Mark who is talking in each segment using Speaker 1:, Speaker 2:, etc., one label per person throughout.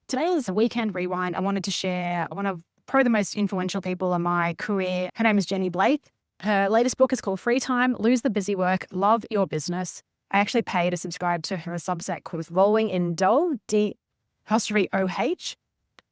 Speaker 1: Today is a weekend rewind. I wanted to share one of probably the most influential people in my career. Her name is Jenny Blake. Her latest book is called Free Time, Lose the Busy Work, Love Your Business. I actually pay to subscribe to her Substack called Rolling in Dough, D'(OH).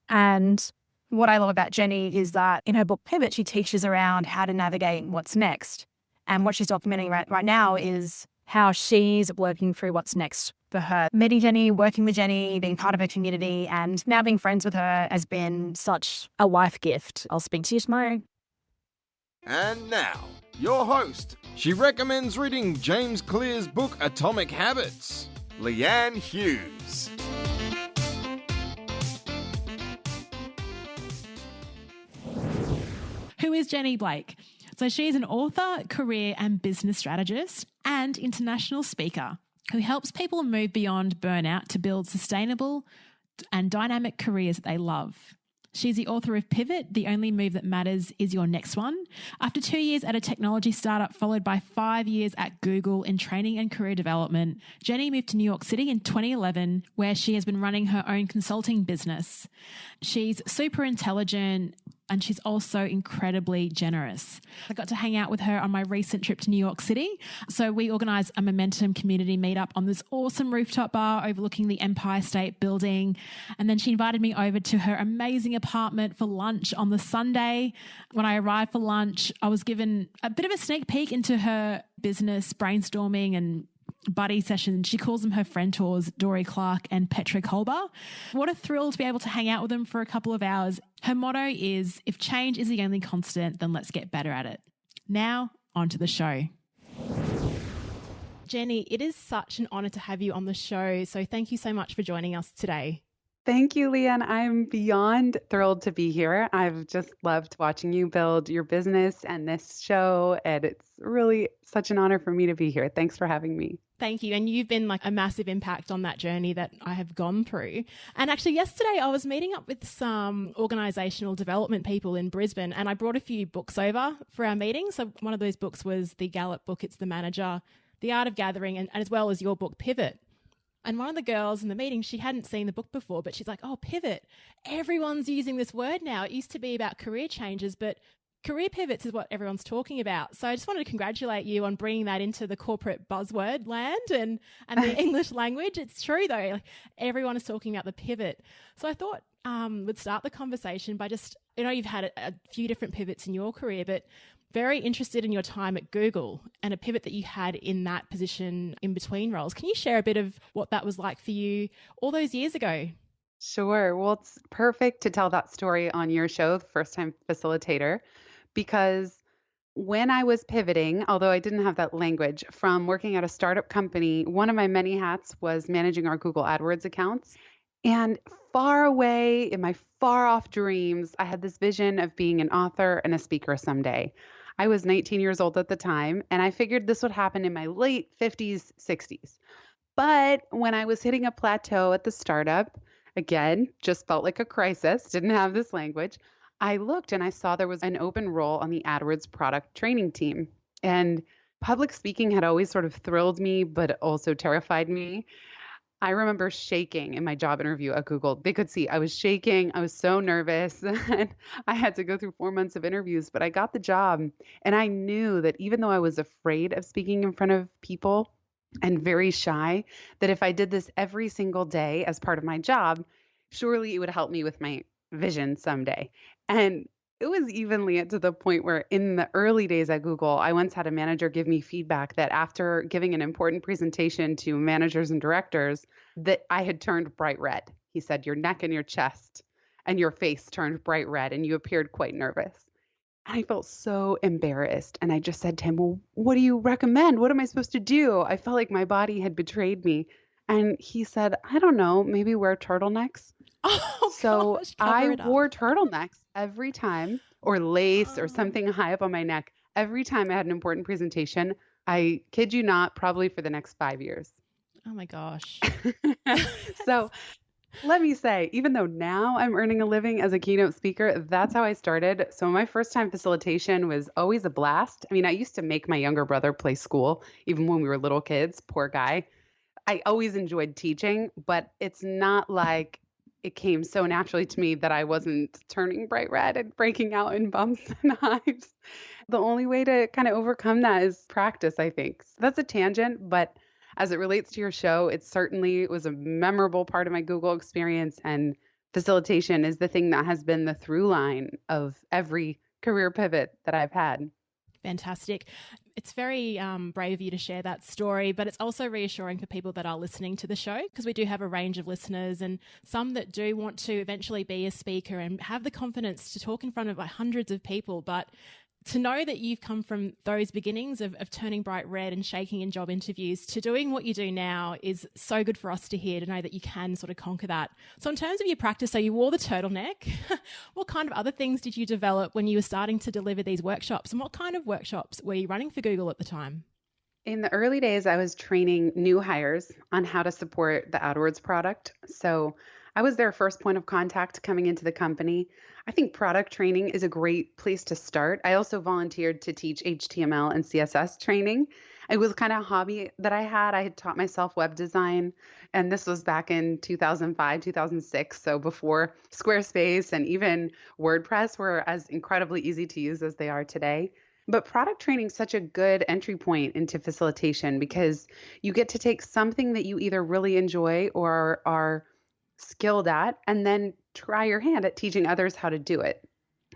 Speaker 1: And what I love about Jenny is that in her book Pivot, she teaches around how to navigate what's next. And what she's documenting right now is how she's working through what's next for her. Meeting Jenny, working with Jenny, being part of her community, and now being friends with her has been such a life gift. I'll speak to you tomorrow.
Speaker 2: And now, your host. She recommends reading James Clear's book Atomic Habits, Leanne Hughes.
Speaker 3: Who is Jenny Blake? So she's an author, career and business strategist and international speaker who helps people move beyond burnout to build sustainable and dynamic careers that they love. She's the author of Pivot, The Only Move That Matters Is Your Next One. After 2 years at a technology startup, followed by 5 years at Google in training and career development, Jenny moved to New York City in 2011, where she has been running her own consulting business. She's super intelligent, and she's also incredibly generous. I got to hang out with her on my recent trip to New York City. So we organised a Momentum community meetup on this awesome rooftop bar overlooking the Empire State Building. And then she invited me over to her amazing apartment for lunch on the Sunday. When I arrived for lunch, I was given a bit of a sneak peek into her business brainstorming and buddy session. She calls them her friend tours, Dory Clark and Petra Kolber. What a thrill to be able to hang out with them for a couple of hours. Her motto is, if change is the only constant, then let's get better at it. Now, on to the show.
Speaker 4: Jenny, it is such an honor to have you on the show. So thank you so much for joining us today.
Speaker 5: Thank you, Leanne. I'm beyond thrilled to be here. I've just loved watching you build your business and this show, and it's really such an honor for me to be here. Thanks for having me.
Speaker 4: Thank you. And you've been like a massive impact on that journey that I have gone through. And actually yesterday I was meeting up with some organizational development people in Brisbane, and I brought a few books over for our meeting. So one of those books was the Gallup book, It's the Manager, The Art of Gathering, and as well as your book, Pivot. And one of the girls in the meeting, she hadn't seen the book before, but she's like, oh, pivot. Everyone's using this word now. It used to be about career changes, but career pivots is what everyone's talking about. So I just wanted to congratulate you on bringing that into the corporate buzzword land and the English language. It's true, though. Like, everyone is talking about the pivot. So I thought we'd start the conversation by just, you've had a few different pivots in your career, but very interested in your time at Google and a pivot that you had in that position in between roles. Can you share a bit of what that was like for you all those years ago?
Speaker 5: Sure. Well, it's perfect to tell that story on your show, the First Time Facilitator, because when I was pivoting, although I didn't have that language, from working at a startup company, one of my many hats was managing our Google AdWords accounts. And far away in my far off dreams, I had this vision of being an author and a speaker someday. I was 19 years old at the time, and I figured this would happen in my late 50s, 60s. But when I was hitting a plateau at the startup, again, just felt like a crisis, didn't have this language, I looked and I saw there was an open role on the AdWords product training team. And public speaking had always sort of thrilled me, but also terrified me. I remember shaking in my job interview at Google. They could see I was shaking. I was so nervous. And I had to go through 4 months of interviews, but I got the job. And I knew that even though I was afraid of speaking in front of people and very shy, that if I did this every single day as part of my job, surely it would help me with my vision someday. And it was evenly to the point where in the early days at Google, I once had a manager give me feedback that after giving an important presentation to managers and directors, that I had turned bright red. He said, your neck and your chest and your face turned bright red and you appeared quite nervous. And I felt so embarrassed. And I just said to him, well, what do you recommend? What am I supposed to do? I felt like my body had betrayed me. And he said, I don't know, maybe wear turtlenecks. So I wore turtlenecks every time, or lace or something high up on my neck. Every time I had an important presentation, I kid you not, probably for the next 5 years.
Speaker 4: Oh my gosh.
Speaker 5: So let me say, even though now I'm earning a living as a keynote speaker, that's how I started. So my first time facilitation was always a blast. I mean, I used to make my younger brother play school, even when we were little kids, poor guy. I always enjoyed teaching, but it's not like it came so naturally to me that I wasn't turning bright red and breaking out in bumps and hives. The only way to kind of overcome that is practice, I think. So that's a tangent, but as it relates to your show, it certainly was a memorable part of my Google experience, and facilitation is the thing that has been the through line of every career pivot that I've had.
Speaker 4: Fantastic. It's very brave of you to share that story, but it's also reassuring for people that are listening to the show, because we do have a range of listeners and some that do want to eventually be a speaker and have the confidence to talk in front of hundreds of people. But to know that you've come from those beginnings of turning bright red and shaking in job interviews to doing what you do now is so good for us to hear, to know that you can sort of conquer that. So in terms of your practice, so you wore the turtleneck. What kind of other things did you develop when you were starting to deliver these workshops? And what kind of workshops were you running for Google at the time?
Speaker 5: In the early days, I was training new hires on how to support the AdWords product. So I was their first point of contact coming into the company. I think product training is a great place to start. I also volunteered to teach HTML and CSS training. It was kind of a hobby that I had. I had taught myself web design, and this was back in 2005, 2006. So before Squarespace and even WordPress were as incredibly easy to use as they are today. But product training is such a good entry point into facilitation because you get to take something that you either really enjoy or are skilled at and then try your hand at teaching others how to do it.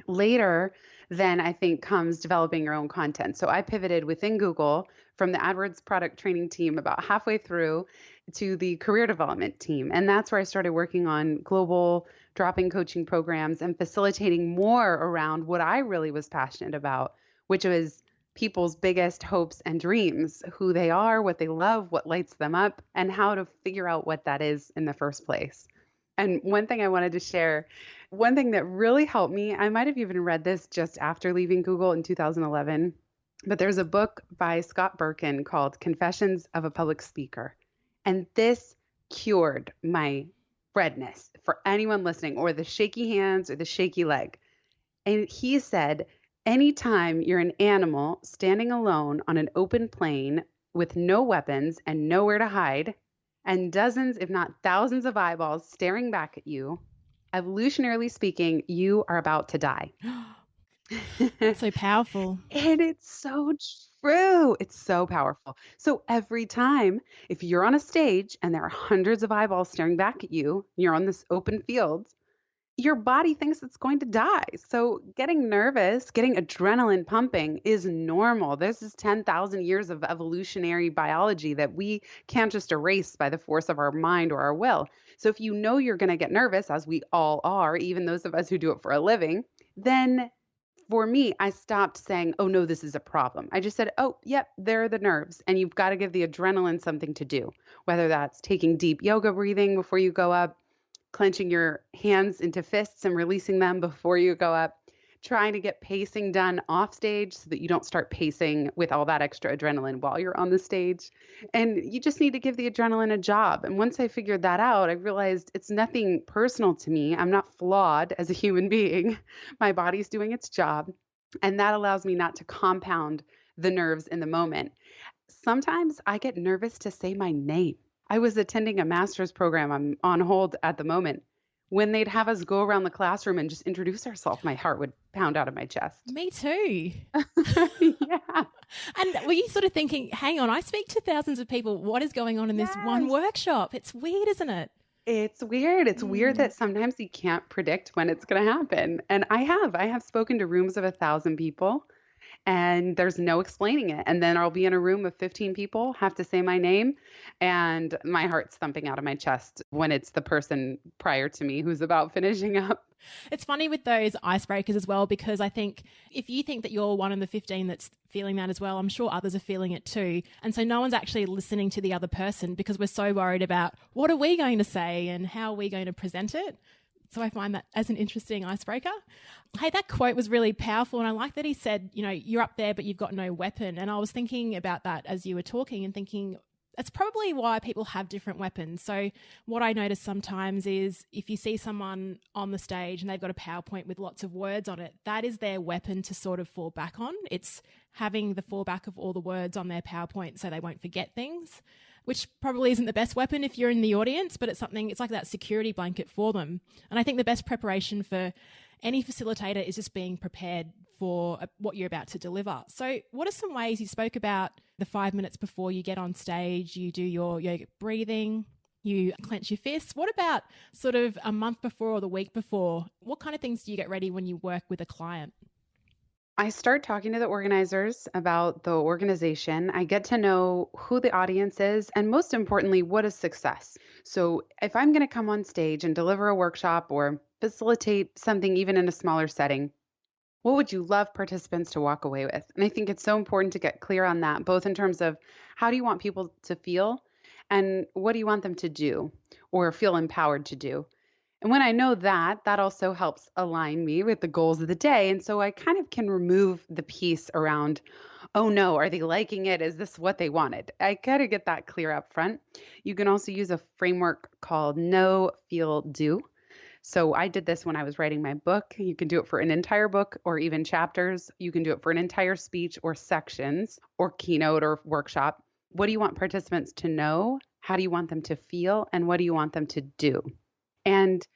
Speaker 5: Later, then I think comes developing your own content. So I pivoted within Google from the AdWords product training team about halfway through to the career development team. And that's where I started working on global drop-in coaching programs and facilitating more around what I really was passionate about, which was people's biggest hopes and dreams, who they are, what they love, what lights them up, and how to figure out what that is in the first place. And one thing I wanted to share, one thing that really helped me, I might have even read this just after leaving Google in 2011, but there's a book by Scott Birkin called Confessions of a Public Speaker. And this cured my redness for anyone listening, or the shaky hands or the shaky leg. And he said, anytime you're an animal standing alone on an open plain with no weapons and nowhere to hide, and dozens, if not thousands of eyeballs staring back at you, evolutionarily speaking, you are about to die.
Speaker 4: That's so powerful.
Speaker 5: And it's so true. It's so powerful. So every time, if you're on a stage and there are hundreds of eyeballs staring back at you, you're on this open field, your body thinks it's going to die. So getting nervous, getting adrenaline pumping is normal. This is 10,000 years of evolutionary biology that we can't just erase by the force of our mind or our will. So if you know you're going to get nervous, as we all are, even those of us who do it for a living, then for me, I stopped saying, oh no, this is a problem. I just said, oh, yep, there are the nerves. And you've got to give the adrenaline something to do, whether that's taking deep yoga breathing before you go up, clenching your hands into fists and releasing them before you go up, trying to get pacing done off stage so that you don't start pacing with all that extra adrenaline while you're on the stage. And you just need to give the adrenaline a job. And once I figured that out, I realized it's nothing personal to me. I'm not flawed as a human being. My body's doing its job. And that allows me not to compound the nerves in the moment. Sometimes I get nervous to say my name. I was attending a master's program. I'm on hold at the moment. When they'd have us go around the classroom and just introduce ourselves, my heart would pound out of my chest.
Speaker 4: Me too.
Speaker 5: Yeah.
Speaker 4: And were you sort of thinking, hang on, I speak to thousands of people. What is going on in this one workshop? It's weird, isn't it?
Speaker 5: It's weird. It's weird that sometimes you can't predict when it's going to happen. And I have spoken to rooms of 1,000 people. And there's no explaining it. And then I'll be in a room of 15 people, have to say my name, and my heart's thumping out of my chest when it's the person prior to me who's about finishing up.
Speaker 4: It's funny with those icebreakers as well, because I think if you think that you're one of the 15 that's feeling that as well, I'm sure others are feeling it too. And so no one's actually listening to the other person because we're so worried about what are we going to say and how are we going to present it. So I find that as an interesting icebreaker. Hey, that quote was really powerful. And I like that he said, you know, you're up there, but you've got no weapon. And I was thinking about that as you were talking and thinking, that's probably why people have different weapons. So what I notice sometimes is if you see someone on the stage and they've got a PowerPoint with lots of words on it, that is their weapon to sort of fall back on. It's having the fallback of all the words on their PowerPoint so they won't forget things. which probably isn't the best weapon if you're in the audience, but it's like that security blanket for them. And I think the best preparation for any facilitator is just being prepared for what you're about to deliver. So what are some ways? You spoke about the 5 minutes before you get on stage, you do your yogic breathing, you clench your fists. What about sort of a month before or the week before? What kind of things do you get ready when you work with a client?
Speaker 5: I start talking to the organizers about the organization. I get to know who the audience is, and most importantly, what is success. So if I'm going to come on stage and deliver a workshop or facilitate something even in a smaller setting, what would you love participants to walk away with? And I think it's so important to get clear on that, both in terms of how do you want people to feel and what do you want them to do or feel empowered to do. And when I know that, that also helps align me with the goals of the day. And so I kind of can remove the piece around, oh no, are they liking it? Is this what they wanted? I got to get that clear up front. You can also use a framework called know, feel, do. So I did this when I was writing my book. You can do it for an entire book or even chapters. You can do it for an entire speech or sections or keynote or workshop. What do you want participants to know? How do you want them to feel? And what do you want them to do? And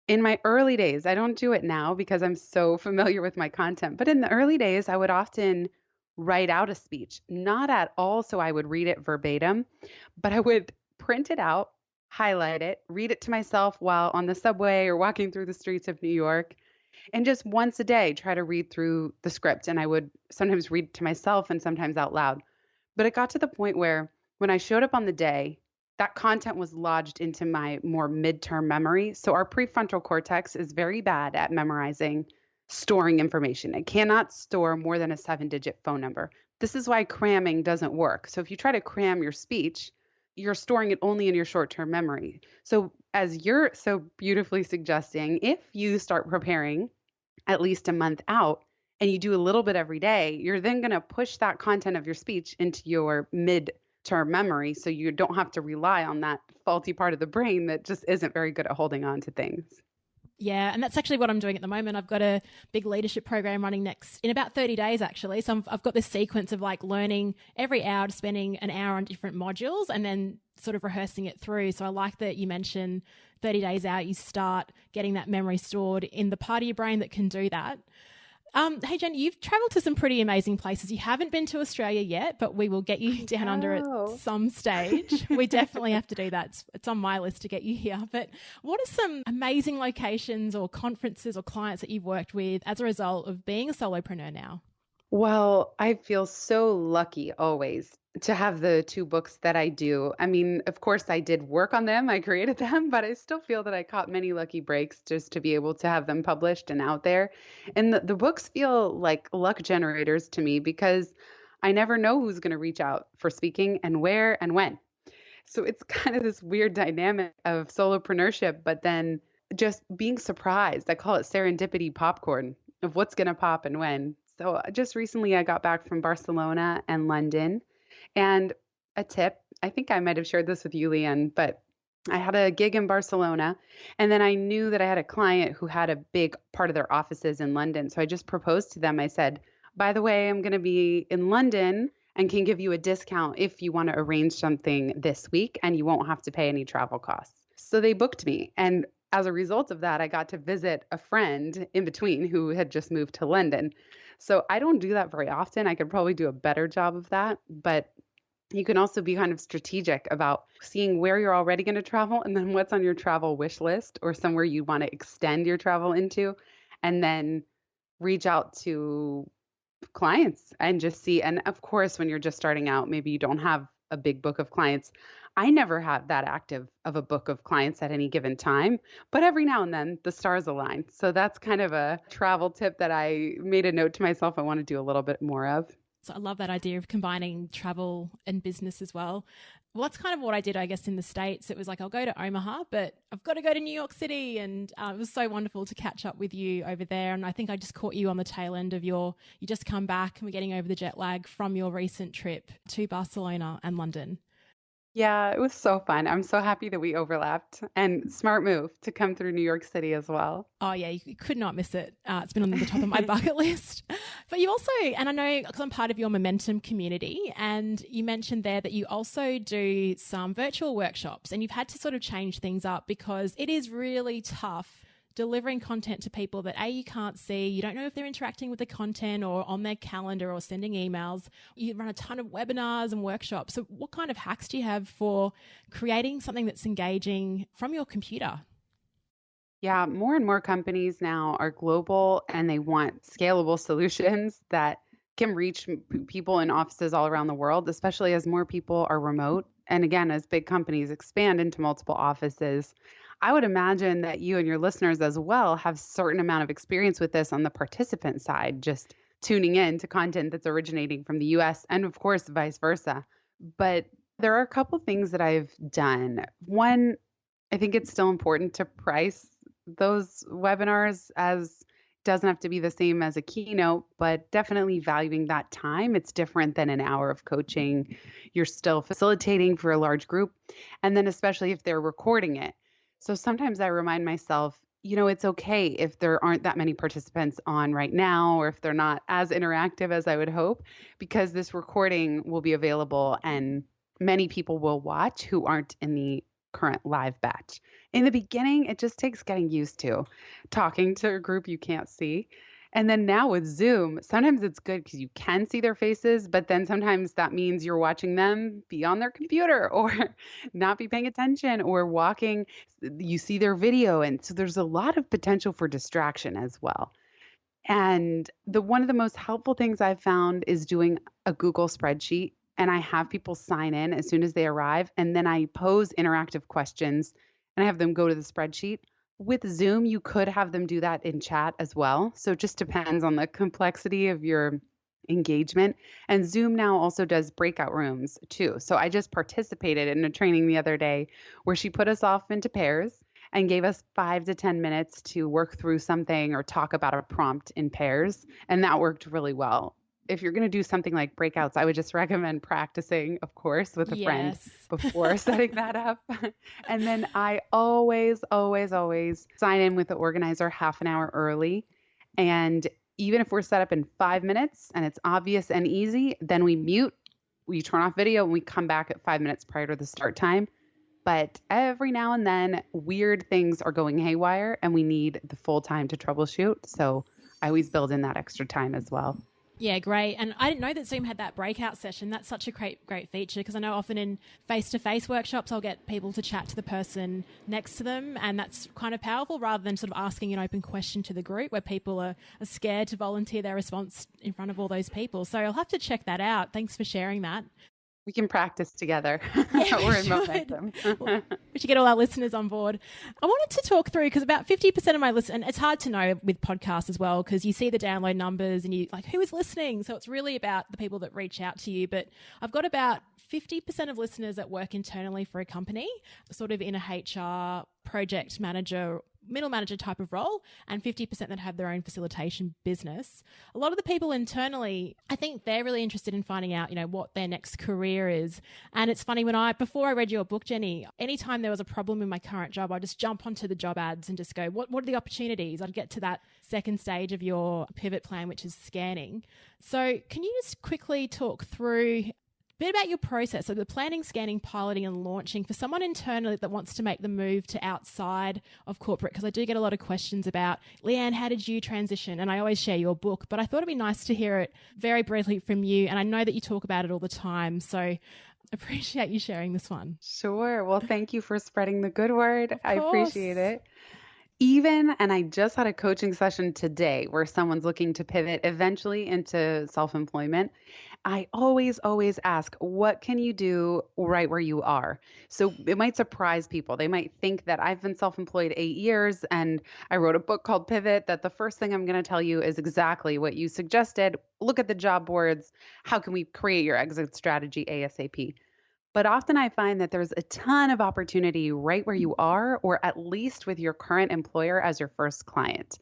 Speaker 5: in my early days, I don't do it now because I'm so familiar with my content, but in the early days, I would often write out a speech, not at all so I would read it verbatim, but I would print it out, highlight it, read it to myself while on the subway or walking through the streets of New York, and just once a day try to read through the script. And I would sometimes read to myself and sometimes out loud. But it got to the point where when I showed up on the day, that content was lodged into my more midterm memory. So our prefrontal cortex is very bad at memorizing, storing information. It cannot store more than a 7-digit phone number. This is why cramming doesn't work. So if you try to cram your speech, you're storing it only in your short-term memory. So as you're so beautifully suggesting, if you start preparing at least a month out and you do a little bit every day, you're then going to push that content of your speech into your mid-term memory so you don't have to rely on that faulty part of the brain that just isn't very good at holding on to things.
Speaker 4: Yeah, and that's actually what I'm doing at the moment. I've got a big leadership program running in about 30 days, actually. So I've got this sequence of like learning every hour, spending an hour on different modules and then sort of rehearsing it through. So I like that you mentioned 30 days out, you start getting that memory stored in the part of your brain that can do that. Hey, Jen, you've traveled to some pretty amazing places. You haven't been to Australia yet, but we will get you down under at some stage. We definitely have to do that. It's on my list to get you here. But what are some amazing locations or conferences or clients that you've worked with as a result of being a solopreneur now?
Speaker 5: Well, I feel so lucky always to have the 2 books that I do. I mean, of course, I did work on them. I created them, but I still feel that I caught many lucky breaks just to be able to have them published and out there. And the books feel like luck generators to me because I never know who's going to reach out for speaking and where and when. So it's kind of this weird dynamic of solopreneurship, but then just being surprised. I call it serendipity popcorn of what's going to pop and when. So just recently I got back from Barcelona and London. And a tip, I think I might have shared this with you, Leanne, but I had a gig in Barcelona and then I knew that I had a client who had a big part of their offices in London. So I just proposed to them. I said, by the way, I'm going to be in London and can give you a discount if you want to arrange something this week and you won't have to pay any travel costs. So they booked me. And as a result of that, I got to visit a friend in between who had just moved to London. So I don't do that very often. I could probably do a better job of that, but you can also be kind of strategic about seeing where you're already going to travel and then what's on your travel wish list or somewhere you want to extend your travel into, and then reach out to clients and just see. And of course, when you're just starting out, maybe you don't have a big book of clients. I never have that active of a book of clients at any given time, but every now and then the stars align. So that's kind of a travel tip that I made a note to myself I want to do a little bit more of.
Speaker 4: So I love that idea of combining travel and business as well. Well, that's kind of what I did, I guess, in the States. It was like, I'll go to Omaha, but I've got to go to New York City. And it was so wonderful to catch up with you over there. And I think I just caught you on the tail end of you just come back and we're getting over the jet lag from your recent trip to Barcelona and London.
Speaker 5: Yeah, it was so fun. I'm so happy that we overlapped and smart move to come through New York City as well.
Speaker 4: Oh, yeah, you could not miss it. It's been on the top of my bucket list. But you also, and I know because I'm part of your Momentum community, and you mentioned there that you also do some virtual workshops and you've had to sort of change things up because it is really tough delivering content to people that A, you can't see, you don't know if they're interacting with the content or on their calendar or sending emails. You run a ton of webinars and workshops. So what kind of hacks do you have for creating something that's engaging from your computer?
Speaker 5: Yeah, more and more companies now are global and they want scalable solutions that can reach people in offices all around the world, especially as more people are remote. And again, as big companies expand into multiple offices, I would imagine that you and your listeners as well have certain amount of experience with this on the participant side, just tuning in to content that's originating from the US and of course vice versa. But there are a couple things that I've done. One, I think it's still important to price those webinars as doesn't have to be the same as a keynote, but definitely valuing that time. It's different than an hour of coaching. You're still facilitating for a large group. And then, especially if they're recording it. So sometimes I remind myself, it's okay if there aren't that many participants on right now, or if they're not as interactive as I would hope, because this recording will be available and many people will watch who aren't in the current live batch. In the beginning, it just takes getting used to talking to a group you can't see. And then now with Zoom, sometimes it's good because you can see their faces, but then sometimes that means you're watching them be on their computer or not be paying attention or walking. You see their video. And so there's a lot of potential for distraction as well. And the one of the most helpful things I've found is doing a Google spreadsheet. And I have people sign in as soon as they arrive. And then I pose interactive questions and I have them go to the spreadsheet. With Zoom, you could have them do that in chat as well. So it just depends on the complexity of your engagement. And Zoom now also does breakout rooms too. So I just participated in a training the other day where she put us off into pairs and gave us 5 to 10 minutes to work through something or talk about a prompt in pairs. And that worked really well. If you're going to do something like breakouts, I would just recommend practicing, of course, with a friend
Speaker 4: Yes.
Speaker 5: before setting that up. And then I always, always, always sign in with the organizer half an hour early. And even if we're set up in 5 minutes and it's obvious and easy, then we mute, we turn off video, and we come back at 5 minutes prior to the start time. But every now and then, weird things are going haywire and we need the full time to troubleshoot. So I always build in that extra time as well.
Speaker 4: Yeah, great. And I didn't know that Zoom had that breakout session. That's such a great feature because I know often in face-to-face workshops, I'll get people to chat to the person next to them. And that's kind of powerful rather than sort of asking an open question to the group where people are scared to volunteer their response in front of all those people. So I'll have to check that out. Thanks for sharing that.
Speaker 5: We can practice together.
Speaker 4: Yeah,
Speaker 5: We're in
Speaker 4: should.
Speaker 5: momentum.
Speaker 4: We should get all our listeners on board. I wanted to talk through because about 50% of my listeners, and it's hard to know with podcasts as well because you see the download numbers and you like, who is listening? So it's really about the people that reach out to you. But I've got about 50% of listeners that work internally for a company, sort of in a HR project manager, middle manager type of role, and 50% that have their own facilitation business. A lot of the people internally, I think they're really interested in finding out, what their next career is. And it's funny before I read your book, Jenny, anytime there was a problem in my current job, I'd just jump onto the job ads and just go, what are the opportunities? I'd get to that second stage of your pivot plan, which is scanning. So can you just quickly talk through bit about your process, so the planning, scanning, piloting and launching for someone internally that wants to make the move to outside of corporate, because I do get a lot of questions about, Leanne, how did you transition? And I always share your book, but I thought it'd be nice to hear it very briefly from you. And I know that you talk about it all the time. So appreciate you sharing this one.
Speaker 5: Sure. Well, thank you for spreading the good word.
Speaker 4: Of
Speaker 5: I appreciate it. And I just had a coaching session today where someone's looking to pivot eventually into self-employment. I always, always ask, what can you do right where you are? So it might surprise people. They might think that I've been self-employed 8 years and I wrote a book called Pivot, that the first thing I'm going to tell you is exactly what you suggested. Look at the job boards. How can we create your exit strategy ASAP? But often I find that there's a ton of opportunity right where you are, or at least with your current employer as your first client.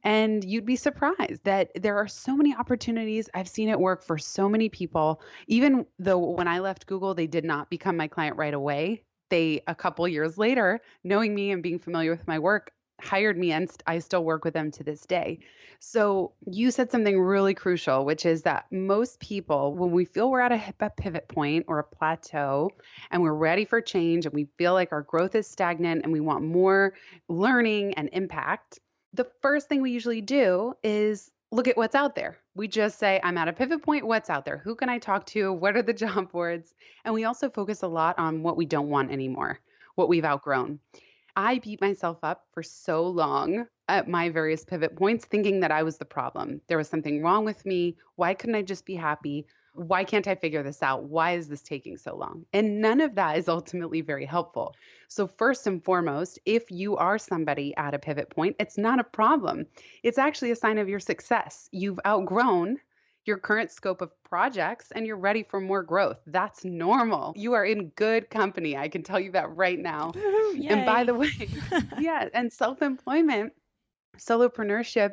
Speaker 5: And you'd be surprised that there are so many opportunities. I've seen it work for so many people. Even though when I left Google, they did not become my client right away. They, a couple years later, knowing me and being familiar with my work, hired me and I still work with them to this day. So you said something really crucial, which is that most people, when we feel we're at a pivot point or a plateau and we're ready for change and we feel like our growth is stagnant and we want more learning and impact, the first thing we usually do is look at what's out there. We just say, I'm at a pivot point. What's out there? Who can I talk to? What are the job boards? And we also focus a lot on what we don't want anymore, what we've outgrown. I beat myself up for so long at my various pivot points, thinking that I was the problem. There was something wrong with me. Why couldn't I just be happy? Why can't I figure this out? Why is this taking so long? And none of that is ultimately very helpful. So, first and foremost, if you are somebody at a pivot point, it's not a problem. It's actually a sign of your success. You've outgrown your current scope of projects and you're ready for more growth. That's normal. You are in good company. I can tell you that right now.
Speaker 3: Woohoo,
Speaker 5: And by
Speaker 3: yay.
Speaker 5: the way, yeah, and self-employment, solopreneurship,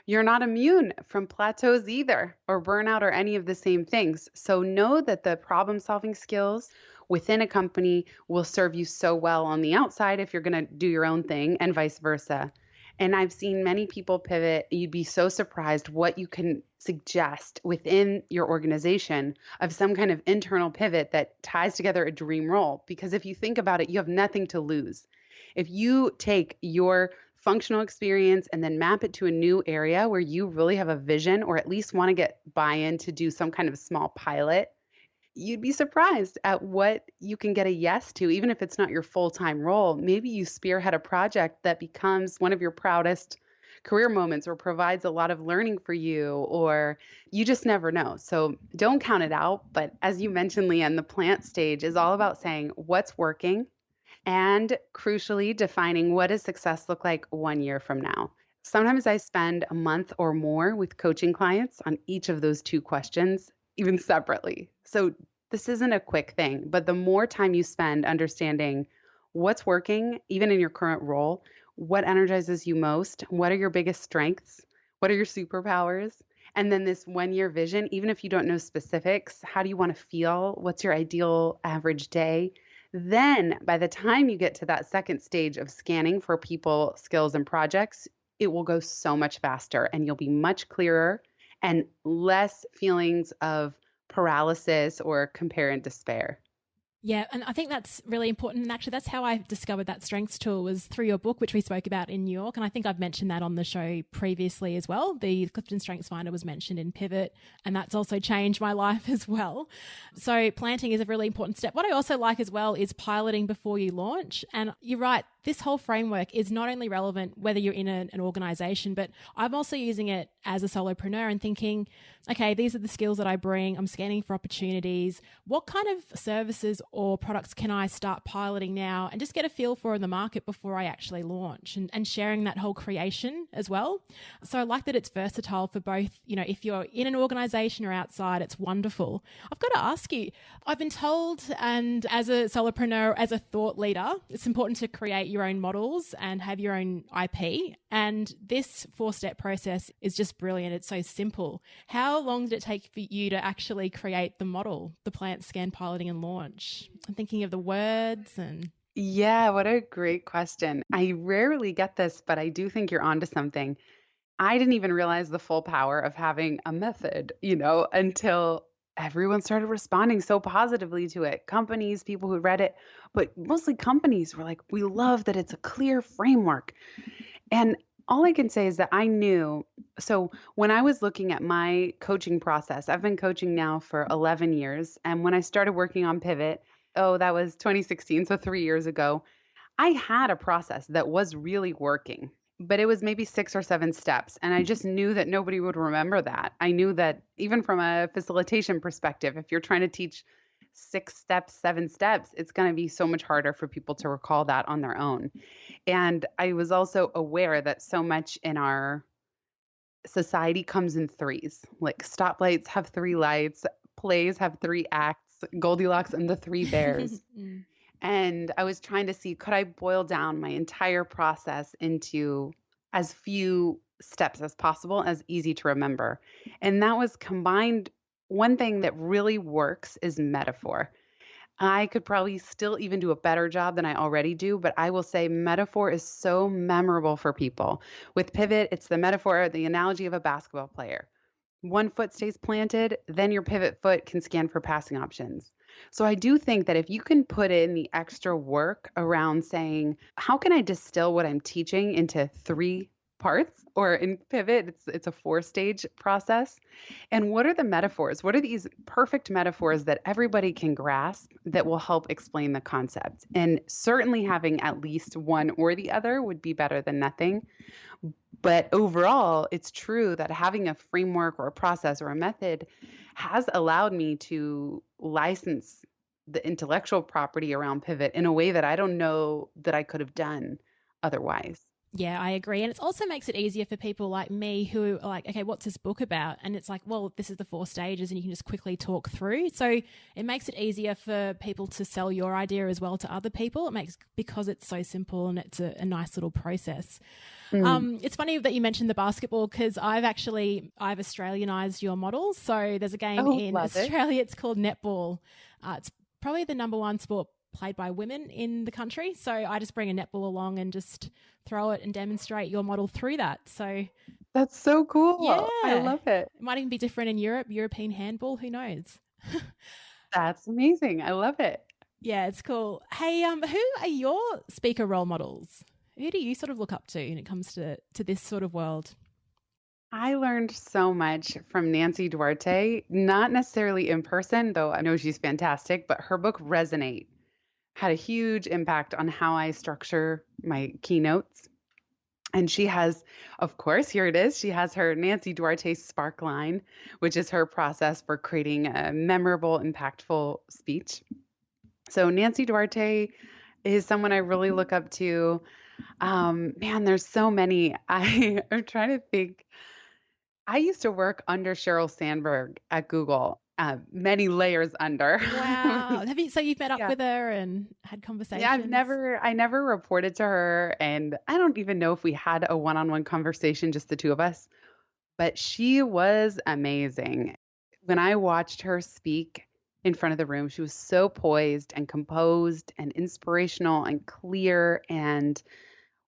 Speaker 5: you're not immune from plateaus either, or burnout, or any of the same things. So know that the problem-solving skills within a company will serve you so well on the outside if you're going to do your own thing, and vice versa. And I've seen many people pivot. You'd be so surprised what you can suggest within your organization of some kind of internal pivot that ties together a dream role. Because if you think about it, you have nothing to lose. If you take your functional experience and then map it to a new area where you really have a vision, or at least want to get buy-in to do some kind of small pilot, you'd be surprised at what you can get a yes to, even if it's not your full-time role. Maybe you spearhead a project that becomes one of your proudest career moments or provides a lot of learning for you, or you just never know. So don't count it out. But as you mentioned, Leanne, the plant stage is all about saying what's working and crucially defining what does success look like 1 year from now. Sometimes I spend a month or more with coaching clients on each of those two questions, even separately. So this isn't a quick thing, but the more time you spend understanding what's working, even in your current role, what energizes you most, what are your biggest strengths, what are your superpowers, and then this 1 year vision, even if you don't know specifics, how do you want to feel? What's your ideal average day? Then by the time you get to that second stage of scanning for people, skills, and projects, it will go so much faster and you'll be much clearer and less feelings of paralysis or compare and despair.
Speaker 4: Yeah, and I think that's really important. And actually, that's how I discovered that strengths tool, was through your book, which we spoke about in New York. And I think I've mentioned that on the show previously as well. The Clifton Strengths Finder was mentioned in Pivot, and that's also changed my life as well. So planting is a really important step. What I also like as well is piloting before you launch. And you're right, this whole framework is not only relevant whether you're in an organization, but I'm also using it as a solopreneur and thinking, okay, these are the skills that I bring. I'm scanning for opportunities. What kind of services or products can I start piloting now and just get a feel for in the market before I actually launch, and sharing that whole creation as well. So I like that it's versatile for both, if you're in an organization or outside, it's wonderful. I've got to ask you, I've been told, and as a solopreneur, as a thought leader, it's important to create your own models and have your own IP. And this 4-step process is just brilliant. It's so simple. How long did it take for you to actually create the model, the plant, scan, piloting, and launch? I'm thinking of the words and...
Speaker 5: Yeah, what a great question. I rarely get this, but I do think you're onto something. I didn't even realize the full power of having a method, until everyone started responding so positively to it. Companies, people who read it, but mostly companies were like, we love that it's a clear framework. And all I can say is that I knew. So when I was looking at my coaching process, I've been coaching now for 11 years. And when I started working on Pivot, that was 2016, so 3 years ago, I had a process that was really working, but it was maybe 6 or 7 steps. And I just knew that nobody would remember that. I knew that even from a facilitation perspective, if you're trying to teach 6 steps, 7 steps, it's going to be so much harder for people to recall that on their own. And I was also aware that so much in our society comes in threes. Like stoplights have 3 lights, plays have 3 acts. Goldilocks and the Three Bears. And I was trying to see, could I boil down my entire process into as few steps as possible, as easy to remember. And that was combined. One thing that really works is metaphor. I could probably still even do a better job than I already do, but I will say metaphor is so memorable for people. With Pivot, it's the metaphor, the analogy of a basketball player. One foot stays planted, then your pivot foot can scan for passing options. So I do think that if you can put in the extra work around saying, how can I distill what I'm teaching into 3 parts? Or in Pivot, it's a 4-stage process. And what are the metaphors? What are these perfect metaphors that everybody can grasp that will help explain the concept? And certainly having at least one or the other would be better than nothing. But overall, it's true that having a framework or a process or a method has allowed me to license the intellectual property around Pivot in a way that I don't know that I could have done otherwise.
Speaker 4: Yeah, I agree. And it also makes it easier for people like me who are like, okay, what's this book about? And it's like, well, this is the 4 stages and you can just quickly talk through. So it makes it easier for people to sell your idea as well to other people. Because it's so simple and it's a nice little process. It's funny that you mentioned the basketball because I've Australianized your model. So there's a game in Australia. It's called netball. It's probably the number 1 sport played by women in the country. So I just bring a netball along and just throw it and demonstrate your model through that. So
Speaker 5: that's so cool.
Speaker 4: Yeah.
Speaker 5: I love it.
Speaker 4: It might even be different in Europe, European handball, who knows?
Speaker 5: That's amazing. I love it.
Speaker 4: Yeah, it's cool. Hey, who are your speaker role models? Who do you sort of look up to when it comes to this sort of world?
Speaker 5: I learned so much from Nancy Duarte, not necessarily in person, though I know she's fantastic, but her book Resonate had a huge impact on how I structure my keynotes. And she has, of course, here it is. She has her Nancy Duarte Spark line, which is her process for creating a memorable, impactful speech. So Nancy Duarte is someone I really look up to. Man, there's so many. I'm trying to think. I used to work under Sheryl Sandberg at Google, many layers under.
Speaker 4: Wow. So you've met up with her and had conversations?
Speaker 5: Yeah, I never reported to her, and I don't even know if we had a one-on-one conversation, just the two of us, but she was amazing. When I watched her speak in front of the room, she was so poised and composed and inspirational and clear, and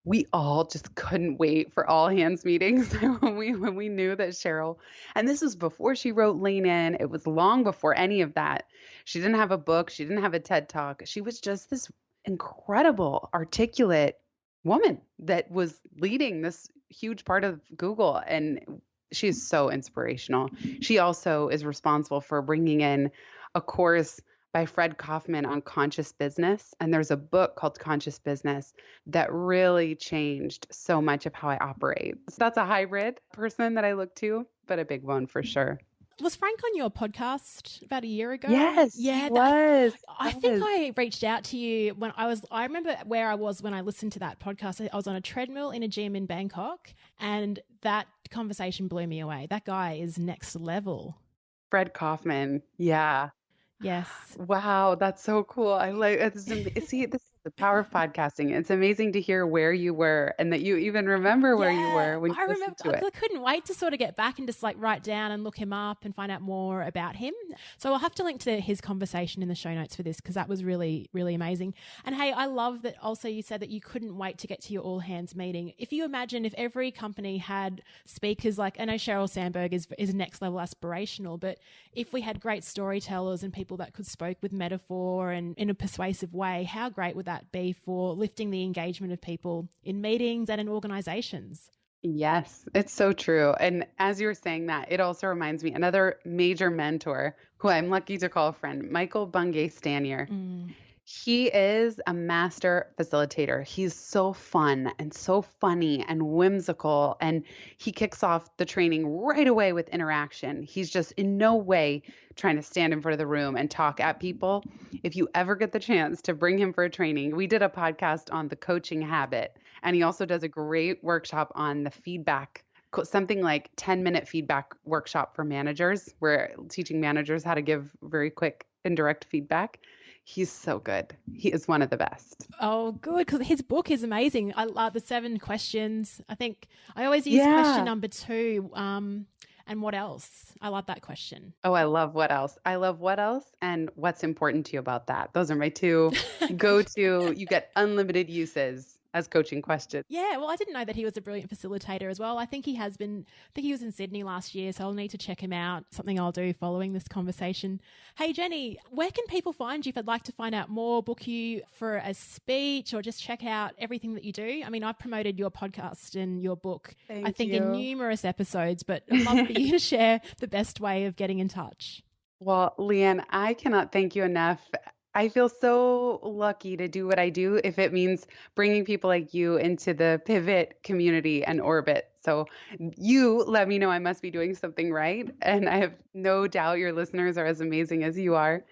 Speaker 5: we all just couldn't wait for all hands meetings when we knew that Sheryl, and this was before she wrote Lean In. It was long before any of that. She didn't have a book. She didn't have a TED Talk. She was just this incredible, articulate woman that was leading this huge part of Google. And she is so inspirational. She also is responsible for bringing in a course by Fred Kaufman on conscious business. And there's a book called Conscious Business that really changed so much of how I operate. So that's a hybrid person that I look to, but a big one for sure.
Speaker 4: Was Frank on your podcast about a year ago?
Speaker 5: Yes,
Speaker 4: yeah,
Speaker 5: he was.
Speaker 4: I think I reached out to you when I remember where I was when I listened to that podcast. I was on a treadmill in a gym in Bangkok, and that conversation blew me away. That guy is next level.
Speaker 5: Fred Kaufman. Yeah.
Speaker 4: Yes.
Speaker 5: Wow, that's so cool. I like see this is the power of podcasting. It's amazing to hear where you were and that you even remember where you were when you listened to it.
Speaker 4: I couldn't wait to sort of get back and just like write down and look him up and find out more about him. So I'll have to link to his conversation in the show notes for this because that was really, really amazing. And hey, I love that also you said that you couldn't wait to get to your all hands meeting. If you imagine if every company had speakers like, I know Sheryl Sandberg is next level aspirational, but if we had great storytellers and people that could spoke with metaphor and in a persuasive way, how great would that be for lifting the engagement of people in meetings and in organizations?
Speaker 5: Yes, it's so true. And as you were saying that, it also reminds me another major mentor who I'm lucky to call a friend, Michael Bungay Stanier. He is a master facilitator. He's so fun and so funny and whimsical. And he kicks off the training right away with interaction. He's just in no way trying to stand in front of the room and talk at people. If you ever get the chance to bring him for a training, we did a podcast on the coaching habit. And he also does a great workshop on the feedback, something like 10-minute feedback workshop for managers, where teaching managers how to give very quick and direct feedback. He's so good. He is one of the best.
Speaker 4: Oh, good, because his book is amazing. I love the 7 questions. I think I always use question number 2. And what else? I love that question.
Speaker 5: Oh, I love what else. I love what else and what's important to you about that. Those are my 2 go-to. You get unlimited uses as coaching questions.
Speaker 4: Yeah, well, I didn't know that he was a brilliant facilitator as well. I think he has been, I think he was in Sydney last year, so I'll need to check him out. Something I'll do following this conversation. Hey, Jenny, where can people find you if they'd like to find out more, book you for a speech, or just check out everything that you do? I mean, I've promoted your podcast and your book, I think, in numerous episodes, but I'd love for you to share the best way of getting in touch.
Speaker 5: Well, Leanne, I cannot thank you enough. I feel so lucky to do what I do if it means bringing people like you into the pivot community and orbit. So you let me know I must be doing something right. And I have no doubt your listeners are as amazing as you are.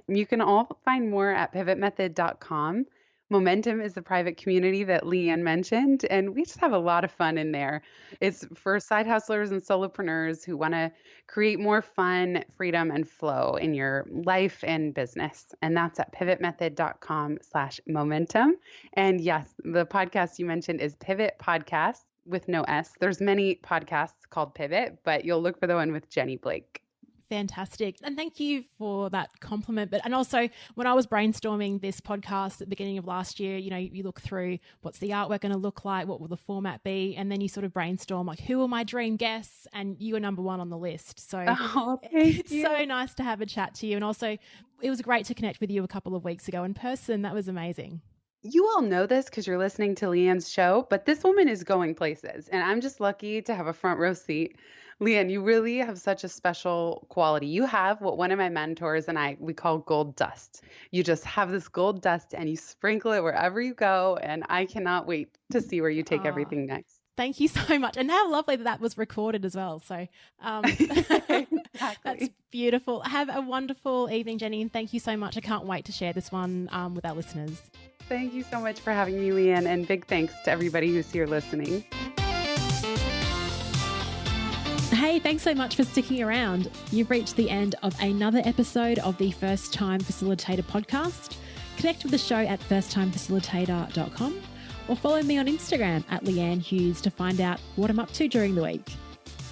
Speaker 5: You can all find more at pivotmethod.com. Momentum is the private community that Leanne mentioned, and we just have a lot of fun in there. It's for side hustlers and solopreneurs who want to create more fun, freedom, and flow in your life and business. And that's at pivotmethod.com/momentum. And yes, the podcast you mentioned is Pivot Podcast with no S. There's many podcasts called Pivot, but you'll look for the one with Jenny Blake.
Speaker 4: Fantastic. And thank you for that compliment. And also, when I was brainstorming this podcast at the beginning of last year, you know, you look through what's the artwork going to look like, what will the format be, and then you sort of brainstorm like, who are my dream guests? And you were number 1 on the list. So it's so nice to have a chat to you. And also, it was great to connect with you a couple of weeks ago in person. That was amazing.
Speaker 5: You all know this because you're listening to Leanne's show, but this woman is going places, and I'm just lucky to have a front row seat. Leanne, you really have such a special quality. You have what one of my mentors and we call gold dust. You just have this gold dust and you sprinkle it wherever you go, and I cannot wait to see where you take everything next.
Speaker 4: Thank you so much. And how lovely that was recorded as well. So
Speaker 5: Exactly.
Speaker 4: That's beautiful. Have a wonderful evening, Jenny, and thank you so much. I can't wait to share this one with our listeners.
Speaker 5: Thank you so much for having me, Leanne, and big thanks to everybody who's here listening.
Speaker 3: Hey, thanks so much for sticking around. You've reached the end of another episode of the First Time Facilitator podcast. Connect with the show at firsttimefacilitator.com or follow me on Instagram at Leanne Hughes to find out what I'm up to during the week.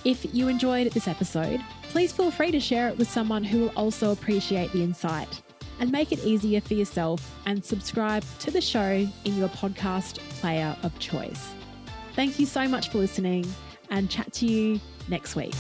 Speaker 3: If you enjoyed this episode, please feel free to share it with someone who will also appreciate the insight. And make it easier for yourself and subscribe to the show in your podcast player of choice. Thank you so much for listening, and chat to you next week.